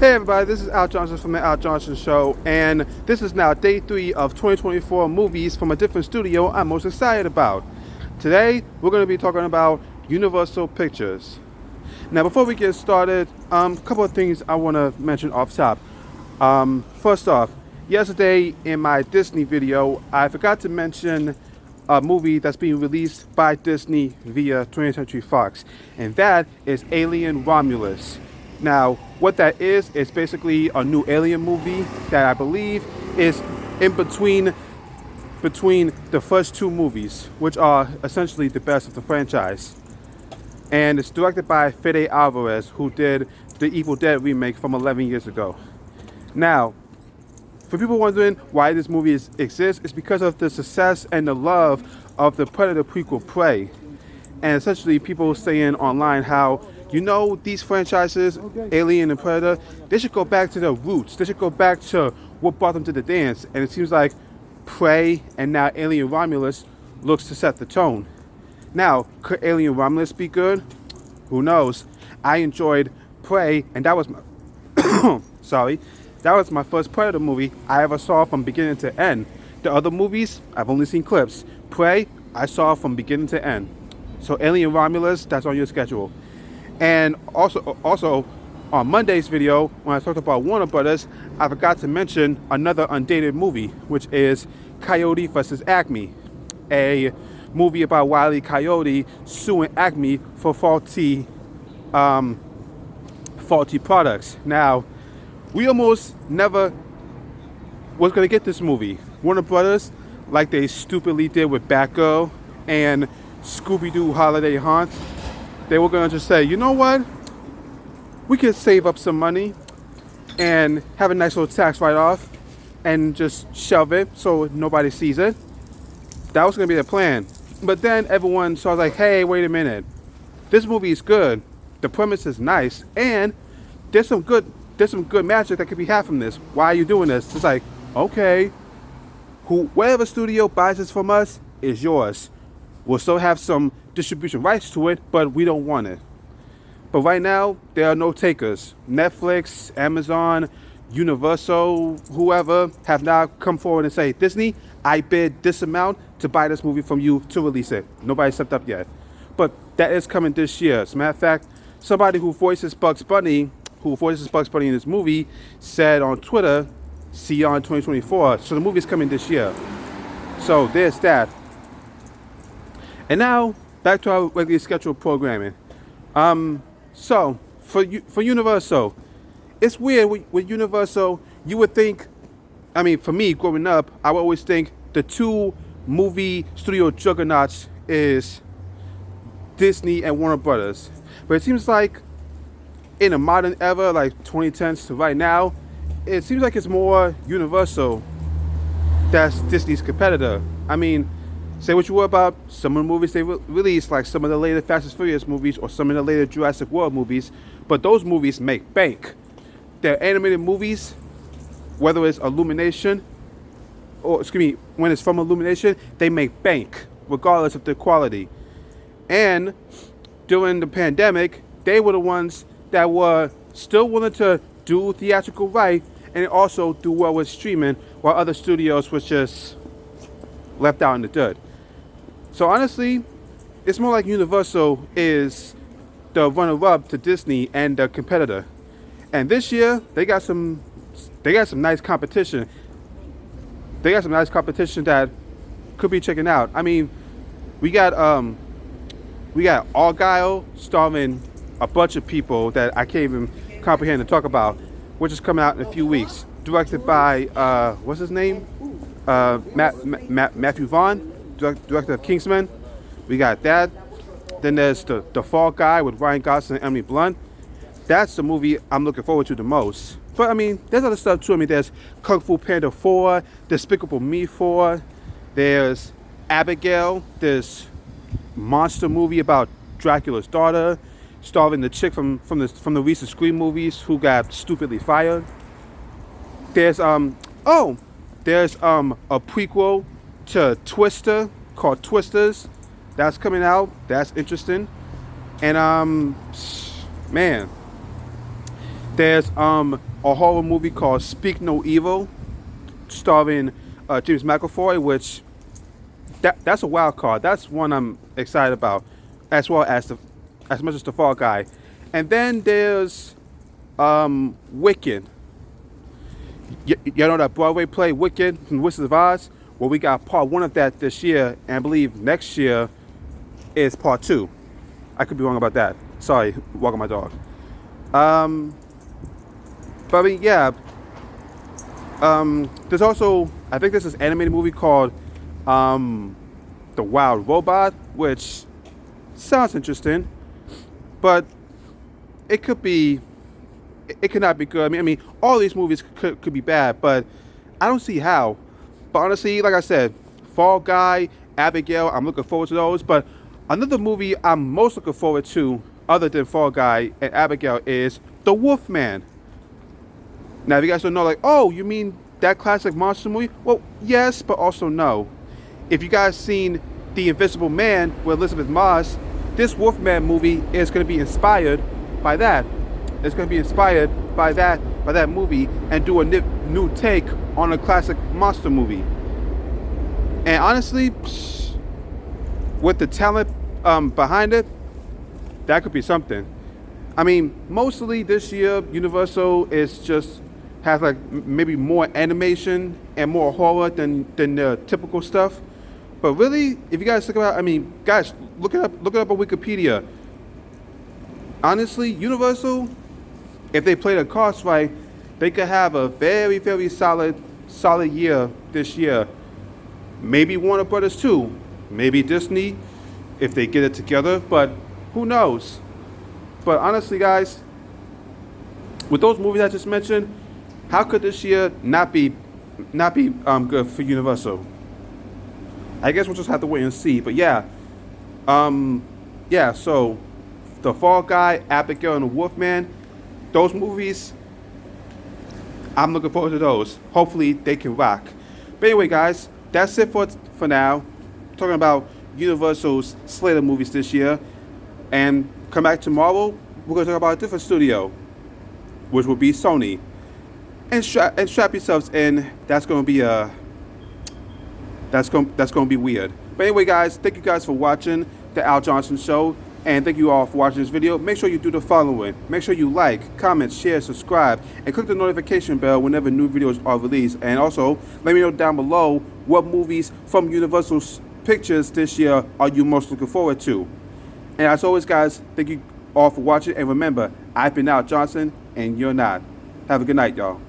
Hey everybody, this is Al Johnson from the Al Johnson Show, and this is now day 3 of 2024 movies from a different studio I'm most excited about. Today, we're going to be talking about Universal Pictures. Now, before we get started, a couple of things I want to mention off top. First off, yesterday in my Disney video, I forgot to mention a movie that's being released by Disney via 20th Century Fox, and that is Alien Romulus. Now, what that is basically a new Alien movie that I believe is in between the first two movies, which are essentially the best of the franchise. And it's directed by Fede Alvarez, who did the Evil Dead remake from 11 years ago. Now, for people wondering why this movie exists, it's because of the success and the love of the Predator prequel, Prey. And essentially people saying online how, these franchises, Alien and Predator, they should go back to their roots. They should go back to what brought them to the dance. And it seems like Prey and now Alien Romulus looks to set the tone. Now, could Alien Romulus be good? Who knows? I enjoyed Prey, and that was my that was my first Predator movie I ever saw from beginning to end. The other movies, I've only seen clips. Prey, I saw from beginning to end. So Alien Romulus, that's on your schedule. And also on Monday's video, when I talked about Warner Brothers, I forgot to mention another undated movie, which is Coyote vs. Acme, a movie about Wile E. Coyote suing Acme for faulty products. Now, we almost never was going to get this movie. Warner Brothers, like they stupidly did with Batgirl and Scooby-Doo Holiday Haunt, they were going to just say, you know what? We could save up some money and have a nice little tax write-off and just shelve it so nobody sees it. That was going to be the plan. But then everyone saw like, hey, wait a minute. This movie is good. The premise is nice. And there's some good magic that could be had from this. Why are you doing this? It's like, okay, whatever studio buys this from us is yours. We'll still have some distribution rights to it, but we don't want it. But right now, there are no takers. Netflix, Amazon, Universal, whoever have now come forward and say, Disney, I bid this amount to buy this movie from you to release it. Nobody stepped up yet. But that is coming this year. As a matter of fact, somebody who voices Bugs Bunny in this movie, said on Twitter, see you on 2024. So the movie is coming this year. So there's that. And now, back to our regularly scheduled programming. So, for Universal, it's weird with Universal, you would think, for me, growing up, I would always think the two movie studio juggernauts is Disney and Warner Brothers. But it seems like in a modern era, like 2010s to right now, it seems like it's more Universal that's Disney's competitor. Say what you will about some of the movies they released, like some of the later Fast and Furious movies or some of the later Jurassic World movies, but those movies make bank. They're animated movies, whether it's Illumination, when it's from Illumination, they make bank, regardless of the quality. And during the pandemic, they were the ones that were still willing to do theatrical right and also do well with streaming, while other studios was just left out in the dirt. So honestly, it's more like Universal is the runner-up to Disney and the competitor. And this year, they got some nice competition. They got some nice competition that could be checking out. We got Argyle starring a bunch of people that I can't even comprehend to talk about, which is coming out in a few weeks. Directed by what's his name? Matthew Vaughn, director of Kingsman. We got that. Then there's the Fall Guy with Ryan Gosling and Emily Blunt. That's the movie I'm looking forward to the most. But there's other stuff too. There's Kung Fu Panda 4, Despicable Me 4. There's Abigail, this monster movie about Dracula's daughter, starring the chick from the recent Scream movies who got stupidly fired. There's a prequel to Twister called Twisters. That's coming out. That's interesting. And man, There's a horror movie called Speak No Evil, starring James McAvoy, which that's a wild card. That's one I'm excited about, as well as as much as the Fall Guy. And then there's Wicked. You know that Broadway play Wicked from Wizard of Oz? Well, we got part one of that this year, and I believe next year is part two. I could be wrong about that. Sorry, walking my dog. But I mean, yeah. There's also, I think there's this animated movie called The Wild Robot, which sounds interesting, but it could not be good. I mean, all these movies could be bad, but I don't see how. But honestly, like I said, Fall Guy, Abigail, I'm looking forward to those. But another movie I'm most looking forward to, other than Fall Guy and Abigail, is The Wolfman. Now, if you guys don't know, like, oh, you mean that classic monster movie? Well, yes, but also no. If you guys seen The Invisible Man with Elizabeth Moss, this Wolfman movie is going to be inspired by that. It's going to be inspired by that movie and do a new take on a classic monster movie. And honestly, with the talent behind it, that could be something. I mean, mostly this year, Universal is just has like maybe more animation and more horror than the typical stuff. But really, if you guys think about, I mean, guys, look it up on Wikipedia. Honestly, Universal, if they play the cards right, they could have a very, very solid year this year. Maybe Warner Brothers too. Maybe Disney, if they get it together. But who knows? But honestly, guys, with those movies I just mentioned, how could this year not be good for Universal? I guess we'll just have to wait and see. But yeah, so The Fall Guy, Abigail, and The Wolfman, those movies, I'm looking forward to those. Hopefully they can rock. But anyway, guys, that's it for now. Talking about Universal's slate of movies this year. And come back tomorrow, we're going to talk about a different studio, which will be Sony. And strap yourselves in. That's going to be weird. But anyway, guys, thank you guys for watching the Al Johnson Show. And thank you all for watching this video. Make sure you do the following. Make sure you like, comment, share, subscribe, and click the notification bell whenever new videos are released. And also, let me know down below what movies from Universal Pictures this year are you most looking forward to. And as always, guys, thank you all for watching. And remember, I've been Al Johnson, and you're not. Have a good night, y'all.